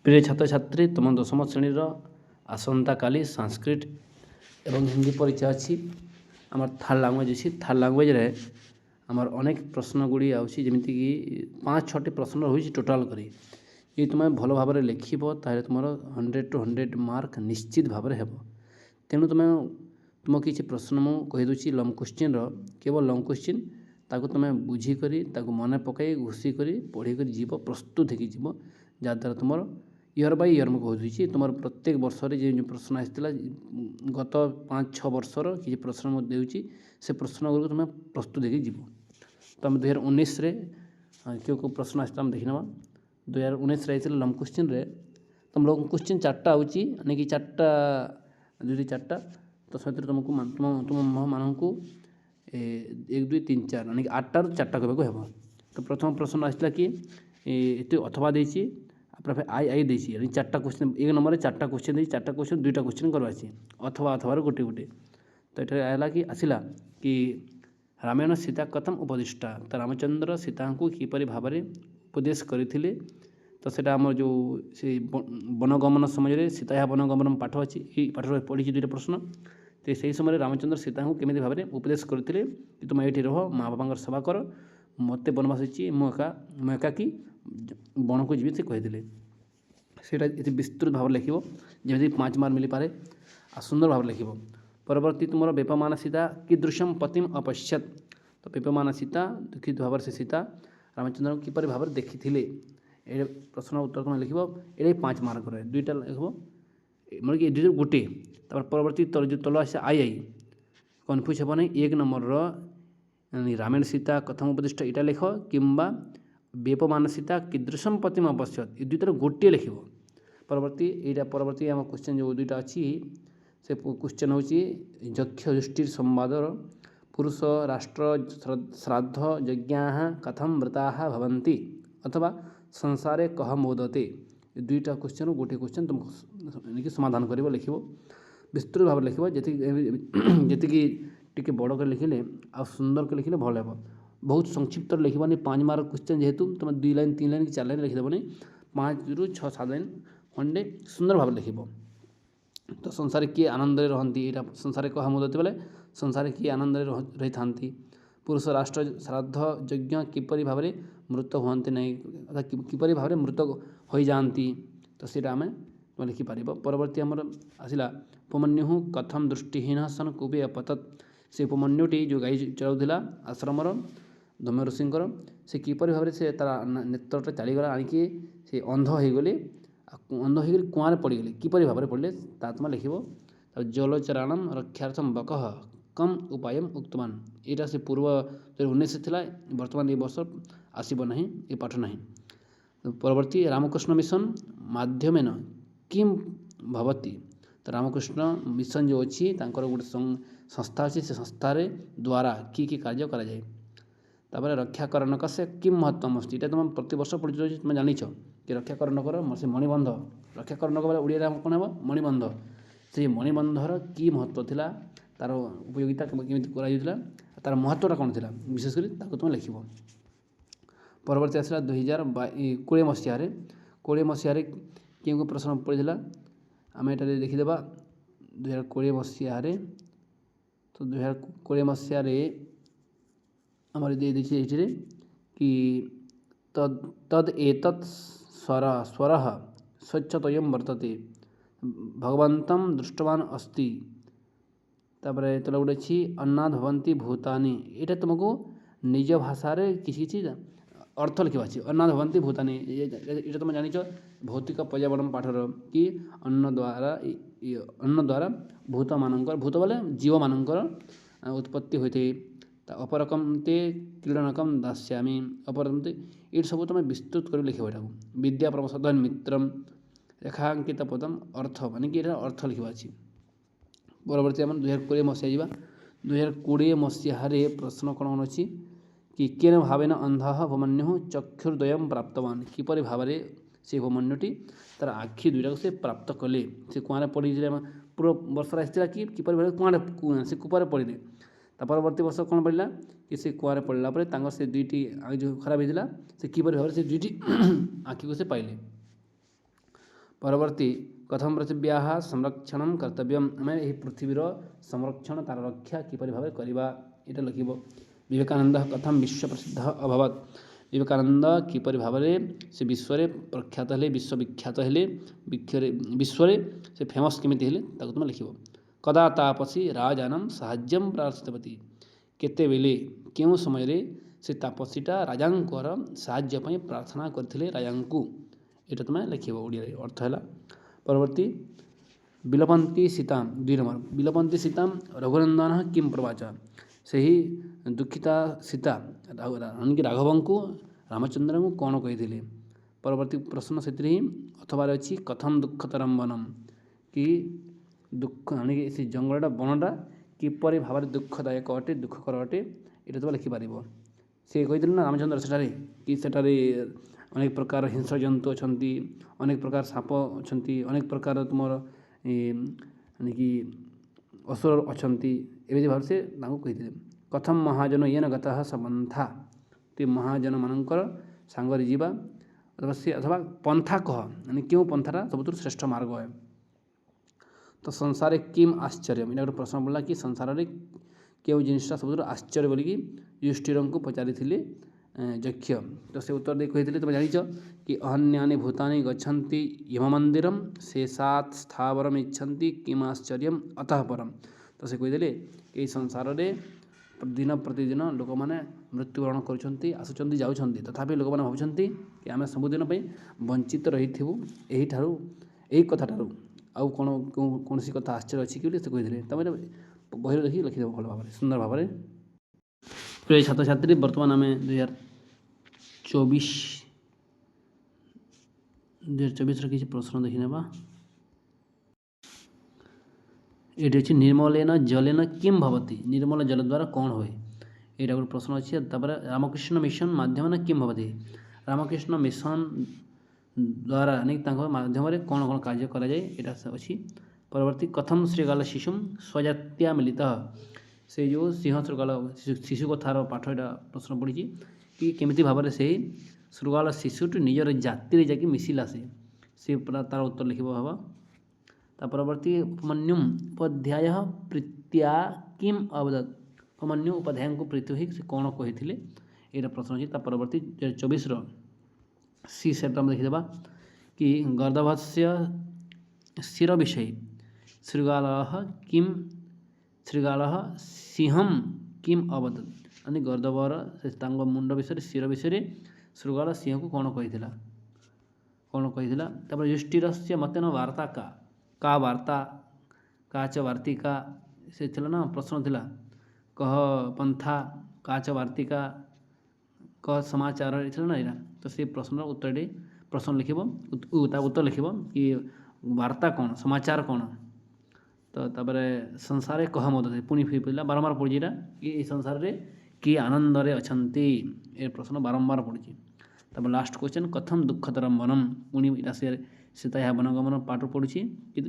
प्रिय छात्र छात्री तुम दशम श्रेणीर आसंता काली संस्कृत एवं हिंदी परीक्षा अच्छी आम थार्ड लांगुएज अच्छी थार्ड लांगुएज रे आमर अनेक प्रश्न गुड़ी आमती कि 5-6टी प्रश्न रही टोटाल करी ये तुम भल भाव में लिख तुम 100 to 100 मार्क निश्चित भाव में हेब। तेणु तुम किसी प्रश्न मु कहीदे लंग क्वेश्चन केवल लंग क्वेश्चन ताको तुम बुझीक मन पकई घुषिक पढ़ी जीव प्रस्तुत हो जहाँद्वारा तुम इयर बाय इयर मुझे कहूँ तुम प्रत्येक वर्ष जो प्रश्न आसाला गत 5-6 वर्षर किसी प्रश्न देउची से प्रश्न गुड़ तुम प्रस्तुत हो तो आम 2019 क्यों प्रश्न आसता देखी ना 2019 लंग क्वेश्चन तुम लंग क्वेश्चन 4टा आउची कि 4टा 4टा तो सहित तुमको तुम मानू 1 2 3 4 यानी 8टार 4टा कहवाक हेब। तो प्रथम प्रश्न आसला कि अथवा देसी फिर आई देसी यानी 4टा क्वेश्चन 1 नंबर 4टा क्वेश्चन देसी 4टा क्वेश्चन 2टा क्वेश्चन करवा अथवा अथवार गोटे गोटे तो ये आला कि आसला कि रामायण सीता कथम उपदिष्टा तो रामचंद्र सीता को किपरि भाव में उपदेश करते तो सेटा आम जो से वनगमन समय सीता वनगमन पाठ अच्छी पाठ पढ़ी 2टा प्रश्न तो से समय रामचंद्र सीता को केमी भाव में उपदेश करते कि तुम ये रह माँ बापा सेवा कर मत बनवास मुझे एकाकी बन को जी से कही सेटा ये विस्तृत भाव लिख जमी 5 मार्क मिल पारे आ सुंदर भाव लिख। परवर्ती तुम वेपमान सीता कीदृशम पतिम अपश्यत तो वेपमान सीता दुखित भाव से सीता रामचंद्र को किपरि भाव देखी ये प्रश्न उत्तर तुम लिख ये 5 मार्क रहे 2टा लिख मतलब कि 2 गोटे परवर्ती जो तल आसे आई कन्फ्यूज हे नहीं 1 नंबर रामायण सीता कथम उपदिष्ट यहाँ लिख कि वेपमान सीता कीदृशम पतिम अपश्यत ये 2टार गोटे लिख। परवर्ती आम क्वेश्चन जो 2टा अच्छी से क्वेश्चन हूँ यक्ष युष्टिर संवादर पुरुष राष्ट्र श्राद्ध यज्ञा कथम व्रता भवन्ति अथवा संसारे कह मोदते 2टा क्वेश्चन गोटे क्वेश्चन तुम समाधान कर लिख विस्तृत भाव लिख जी टी बड़ कर लिखिले आ सुंदर कर लिखिले भल हे बहुत संक्षिप्त लिखनी 5 मार्क क्वेश्चन जेहेतु तुम 2 लाइन 3 लाइन कि 4 लाइन लिखिदेवनी 5 ରୁ 6-7 लाइन खंडे सुंदर भाव लिख। तो संसार किए आनंद रहती यहाँ संसार कह मुदती बेले संसार किए आनंद रही था पुरुष राष्ट्र श्राद्ध यज्ञ किपरि भाव में मृत हुआ नहीं अर्थात किपरि भाव में मृत हो जाती तो सीटा आम तुम लिखिपार। परवर्ती आमर आसला उपमन्यु कथम दृष्टिहीन सन कुबे अपतत से उपमन्युटी जो गाई चलाऊला आश्रमर धम्य ऋषिंकर से किपरि भाव से तार नेत्रटा चलीगला आणिकी से अंध होगले अंध हो कुआँ पड़गले किपरि भाव में पड़े तुम लिख जलचराणम रक्षार्थम बक कम उपाय उक्तवान यहाँ से पूर्व 2019 था बर्तमान ये वर्ष आसना ये पाठ ना। परवर्ती रामकृष्ण मिशन माध्यमेन किम भवती तो रामकृष्ण मिशन जो अच्छी गोटे संस्था अच्छी से संस्था द्वारा कि कार्य करा जाए तापर रक्षाकरणक से किम महत्व अस्ति ये तुम प्रति वर्ष पढ़ी तुम जान कि रक्षाकरणकर से मणिबंध रक्षाकरणक बोले ओडिया कौन हे मणिबंध से मणिबंधर कि महत्व थिला तार उपयोगिता केमी कर तार महत्वटा कौन थी विशेषकर तुम लिख। परवर्ती आसला 2020 मसीह क्यों प्रश्न पड़ा आम ये देखीदे 2020 मसीह तो 2020 मसीह आमर ये कि तद एतत् स्वर स्वच्छतयं वर्तते भगवन्तं दृष्टवान अस्ति तापर तले गोटे अच्छी अन्नाद भवन्ति भूतानि यहाँ तुमको निज भाषा किसी किसी अर्थ लिखा अच्छे अन्नाद भवन्ति भूतानि ये तुम जान भौतिक पर्यावरण पाठर कि अन्न द्वारा भूत मानकर भूत बोले जीव मानकर उत्पत्ति होते अपरकम ते क्रीडनकम दास्यामी अपरकम ते ये सब तुम विस्तृत कर लिख विद्या प्रवसदन मित्रम रेखांकित पदम अर्थ माने कि अर्थ लिखा अच्छी। परवर्ती आम 2020 मसीहा जावा 2020 मसीह प्रश्न कौन अच्छी कि केन भावेन अंध उपमन्यु चक्षुर्द्वयं प्राप्तवान किपरि भाव में से उपमन्युटी तार आखि 2टा से प्राप्त कले से कुआँ पड़ी पूर्व वर्ष आसाला कि किपरि भाव कुआँ से कूपर पड़े परवर्ती वर्ष कौन पड़ा कि से कुआँ पड़ला से 2टी जो खराब होता से किपरि भाव से 2टी आखि को से पाइले। ପରବର୍ତ୍ତୀ କଥମ ପୃଥିବ୍ୟାଃ ସଂରକ୍ଷଣ କର୍ତ୍ତବ୍ୟମ୍, ଆମେ ଏହି ପୃଥିବୀର ସଂରକ୍ଷଣ ତାର ରକ୍ଷା କିପରି ଭାବରେ କରିବା ଏଇଟା ଲେଖିବ। ବିବେକାନନ୍ଦ କଥମ ବିଶ୍ୱ ପ୍ରସିଦ୍ଧ ଅଭବତ୍, ବିବେକାନନ୍ଦ କିପରି ଭାବରେ ସେ ବିଶ୍ୱରେ ପ୍ରଖ୍ୟାତ ହେଲେ, ବିଶ୍ୱବିଖ୍ୟାତ ହେଲେ, ବିଶ୍ୱରେ ସେ ଫେମସ୍ କେମିତି ହେଲେ ତାକୁ ତୁମେ ଲେଖିବ। କଦା ତାପସୀ ରାଜାନମ୍ ସାହାଯ୍ୟମ୍ ପ୍ରାର୍ଥିତବତୀ, କେତେବେଳେ କେଉଁ ସମୟରେ ସେ ତାପସୀଟା ରାଜାଙ୍କର ସାହାଯ୍ୟ ପାଇଁ ପ୍ରାର୍ଥନା କରିଥିଲେ ରାଜାଙ୍କୁ, ଏଇଟା ତୁମେ ଲେଖିବ ଓଡ଼ିଆରେ ଅର୍ଥ ହେଲା। ପରବର୍ତ୍ତୀ ବିଲପନ୍ତି ସୀତାମ୍ 2 ନମ୍ବର, ବିଲପନ୍ତି ସୀତାମ୍ ରଘୁନନ୍ଦନ କିମ୍ ପ୍ରବାଚ, ସେହି ଦୁଃଖିତା ସୀତା ରାଘବଙ୍କୁ ରାମଚନ୍ଦ୍ରଙ୍କୁ କ'ଣ କହିଥିଲେ। ପରବର୍ତ୍ତୀ ପ୍ରଶ୍ନ ସେଥିରେ ହିଁ ଅଥବାରେ ଅଛି କଥମ ଦୁଃଖତରମ୍ ବନମ୍, କି ଦୁଃଖ ଆଣିକି ସେ ଜଙ୍ଗଲଟା ବଣଟା କିପରି ଭାବରେ ଦୁଃଖଦାୟକ ଅଟେ, ଦୁଃଖକର ଅଟେ, ଏଇଟା ତୁମେ ଲେଖିପାରିବ। ସେ କହିଥିଲେ ନା ରାମଚନ୍ଦ୍ର ସେଠାରେ କି ସେଠାରେ ଅନେକ ପ୍ରକାର ହିଂସ୍ର ଜନ୍ତୁ ଅଛନ୍ତି, ଅନେକ ପ୍ରକାର ସାପ ଅଛନ୍ତି, ଅନେକ ପ୍ରକାର ତୁମର କି ଅସୁର ଅଛନ୍ତି, ଏମିତି ଭାବରେ ସେ ତାଙ୍କୁ କହିଥିଲେ। କଥମ ମହାଜନ ଇଏନ ଗତଃ ସପନ୍ଥା, ସେ ମହାଜନମାନଙ୍କର ସାଙ୍ଗରେ ଯିବା ଅଥବା ପନ୍ଥା କହ, ମାନେ କେଉଁ ପନ୍ଥାଟା ସବୁଠାରୁ ଶ୍ରେଷ୍ଠ ମାର୍ଗ ହେ। ତ ସଂସାରରେ କିମ୍ ଆଶ୍ଚର୍ଯ୍ୟ, ଏଇଟା ଗୋଟେ ପ୍ରଶ୍ନ ପଡ଼ିଲା କି ସଂସାରରେ କେଉଁ ଜିନିଷଟା ସବୁଠାରୁ ଆଶ୍ଚର୍ଯ୍ୟ ବୋଲିକି ଯୁଧିଷ୍ଠିରଙ୍କୁ ପଚାରିଥିଲେ ଯକ୍ଷ। ତ ସେ ଉତ୍ତର ଦେଇ କହିଥିଲେ ତୁମେ ଜାଣିଛ କି ଅହନ୍ୟାନି ଭୂତାନି ଗଚ୍ଛନ୍ତି ୟମ ମନ୍ଦିରମ୍ ଶେଷାତ୍ ସ୍ଥାବରମ୍ ଇଚ୍ଛନ୍ତି କିମ୍ ଆଶ୍ଚର୍ଯ୍ୟମ୍ ଅତଃ ପରମ୍। ତ ସେ କହିଦେଲେ ଏହି ସଂସାରରେ ଦିନ ପ୍ରତିଦିନ ଲୋକମାନେ ମୃତ୍ୟୁବରଣ କରୁଛନ୍ତି, ଆସୁଛନ୍ତି, ଯାଉଛନ୍ତି, ତଥାପି ଲୋକମାନେ ଭାବୁଛନ୍ତି କି ଆମେ ସବୁଦିନ ପାଇଁ ବଞ୍ଚିତ ରହିଥିବୁ ଏହି କଥାଠାରୁ ଆଉ କୌଣସି କଥା ଆଶ୍ଚର୍ଯ୍ୟ ଅଛି କି ବୋଲି ସେ କହିଥିଲେ। ତାପରେ ବହିରେ ଦେଖି ଲେଖିଦେବ ଭଲ ଭାବରେ, ସୁନ୍ଦର ଭାବରେ। ପ୍ରିୟ ଛାତ୍ରଛାତ୍ରୀ, ବର୍ତ୍ତମାନ ଆମେ 2024ର କିଛି ପ୍ରଶ୍ନ ଦେଖିନେବା। ଏଇଠି ଅଛି ନିର୍ମଲେନ ଜଲେନ କିମ୍ ଭବତି, ନିର୍ମଳ ଜଳ ଦ୍ୱାରା କ'ଣ ହୁଏ, ଏଇଟା ଗୋଟେ ପ୍ରଶ୍ନ ଅଛି। ତାପରେ ରାମକୃଷ୍ଣ ମିଶନ ମାଧ୍ୟମରେ କିମ୍ ଭବତି, ରାମକୃଷ୍ଣ ମିଶନ ଦ୍ୱାରା ତାଙ୍କ ମାଧ୍ୟମରେ କ'ଣ କ'ଣ କାର୍ଯ୍ୟ କରାଯାଏ ଏଇଟା ଅଛି। ପରବର୍ତ୍ତୀ କଥମ ଶୃଗାଳ ଶିଶୁମ୍ ସ୍ୱଜାତ୍ୟା ମିଳିତ, ସେ ଯେଉଁ ସିଂହ ଶୃଗାଳ ଶିଶୁ କଥାର ପାଠ ଏଇଟା ପ୍ରଶ୍ନ ପଡ଼ିଛି କି କେମିତି ଭାବରେ ସେହି ଶୃଗାଳ ଶିଶୁଟି ନିଜର ଜାତିରେ ଯାଇକି ମିଶିଲା, ସେ ପୁରା ତାର ଉତ୍ତର ଲେଖିବ ହେବ। ତା ପରବର୍ତ୍ତୀ ଉପମନ୍ୟୁମ୍ ଉପାଧ୍ୟାୟ ପ୍ରୀତ୍ୟା କିମ୍ ଅବଦତ୍, ଉପମନ୍ୟୁ ଉପାଧ୍ୟାୟଙ୍କୁ ପ୍ରୀତି ହୋଇ ସେ କ'ଣ କହିଥିଲେ, ଏଇଟା ପ୍ରଶ୍ନ ଅଛି। ତା ପରବର୍ତ୍ତୀ 2024ର ସି ସେଟ୍ଟା ଆମେ ଦେଖିଦେବା କି ଗର୍ଦ୍ଦଭସ୍ୟ ଶିର ବିଷୟ ଶୃଗାଳଃ ସିଂହଂ କିମ୍ ଅବଦତ୍, ମାନେ ଗର୍ଦ୍ଦଭର ତାଙ୍କ ମୁଣ୍ଡ ବିଷୟରେ, ଶିର ବିଷୟରେ ଶୃଗାଳ ସିଂହକୁ କ'ଣ କହିଥିଲା। ତାପରେ ଯୁଷ୍ଟିରସ୍ୟ ମତେନ ବାର୍ତ୍ତା କା ବାର୍ତ୍ତା କାଚ ବାର୍ତ୍ତିକା, ସେ ଥିଲା ନା ପ୍ରଶ୍ନ ଥିଲା, କହ ପନ୍ଥା କାଚ ବାର୍ତ୍ତିକା କହ ସମାଚାର, ଥିଲା ନା ଏଇଟା। ତ ସେ ପ୍ରଶ୍ନର ଉତ୍ତରଟି ପ୍ରଶ୍ନ ଲେଖିବ, ତା ଉତ୍ତର ଲେଖିବ କି ବାର୍ତ୍ତା କ'ଣ, ସମାଚାର କ'ଣ। ତ ତାପରେ ସଂସାରରେ କହ ମଦତେ, ପୁଣି ପିଲା ବାରମ୍ବାର ପଡ଼ିଛି ଏଇଟା କି ଏହି ସଂସାରରେ କିଏ ଆନନ୍ଦରେ ଅଛନ୍ତି, ଏ ପ୍ରଶ୍ନ ବାରମ୍ବାର ପଡ଼ିଛି। ତାପରେ ଲାଷ୍ଟ କ୍ୱେଶ୍ଚନ୍ କଥମ ଦୁଃଖତରମ୍ ବନମ୍, ପୁଣି ଏଇଟା ସୀତା ଏହା ବନଗମନ ପାଠ ପଡ଼ୁଛି କି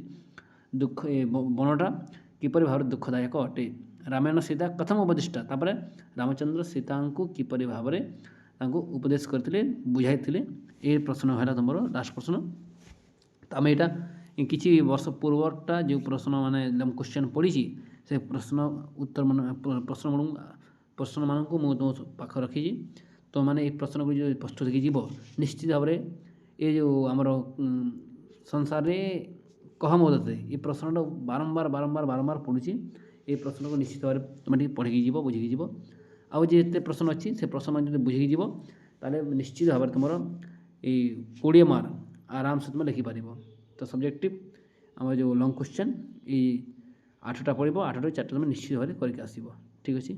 ବନଟା କିପରି ଭାବରେ ଦୁଃଖଦାୟକ ଅଟେ। ରାମାୟଣ ସୀତା କଥମ ଉପଦିଷ୍ଟା, ତାପରେ ରାମଚନ୍ଦ୍ର ସୀତାଙ୍କୁ କିପରି ଭାବରେ ତାଙ୍କୁ ଉପଦେଶ କରିଥିଲେ, ବୁଝାଇଥିଲେ, ଏ ପ୍ରଶ୍ନ ହେଲା ତୁମର ଲାଷ୍ଟ ପ୍ରଶ୍ନ। ତ ଆମେ ଏଇଟା କିଛି ବର୍ଷ ପୂର୍ବଟା ଯେଉଁ ପ୍ରଶ୍ନମାନେ କ୍ୱେଶ୍ଚନ୍ ପଡ଼ିଛି ସେ ପ୍ରଶ୍ନମାନଙ୍କୁ ମୁଁ ତୁମ ପାଖରେ ରଖିଛି। ତୁମମାନେ ଏହି ପ୍ରଶ୍ନକୁ ଯେଉଁ ପ୍ରସ୍ତୁତ ହେଇକି ଯିବ, ନିଶ୍ଚିତ ଭାବରେ ଏ ଯେଉଁ ଆମର ସଂସାରରେ କହ ମଦତେ, ଏ ପ୍ରଶ୍ନଟା ବାରମ୍ବାର ପଡ଼ୁଛି। ଏ ପ୍ରଶ୍ନକୁ ନିଶ୍ଚିତ ଭାବରେ ତୁମେ ଟିକେ ପଢ଼ିକି ଯିବ, ବୁଝିକି ଯିବ। ଆଉ ଯେତେ ପ୍ରଶ୍ନ ଅଛି ସେ ପ୍ରଶ୍ନମାନେ ଯଦି ବୁଝିକି ଯିବ ତାହେଲେ ନିଶ୍ଚିତ ଭାବରେ ତୁମର ଏଇ 20 ମାର୍କ ଆରାମସେ ତୁମେ ଲେଖିପାରିବ। ତ ସବଜେକ୍ଟିଭ୍ ଆମର ଯେଉଁ ଲଙ୍ଗ୍ କ୍ୱେଶ୍ଚନ୍ ଏଇ 8ଟା ପଡ଼ିବ, 8ରୁ 4ଟା ତୁମେ ନିଶ୍ଚିତ ଭାବରେ କରିକି ଆସିବ। ଠିକ୍ ଅଛି।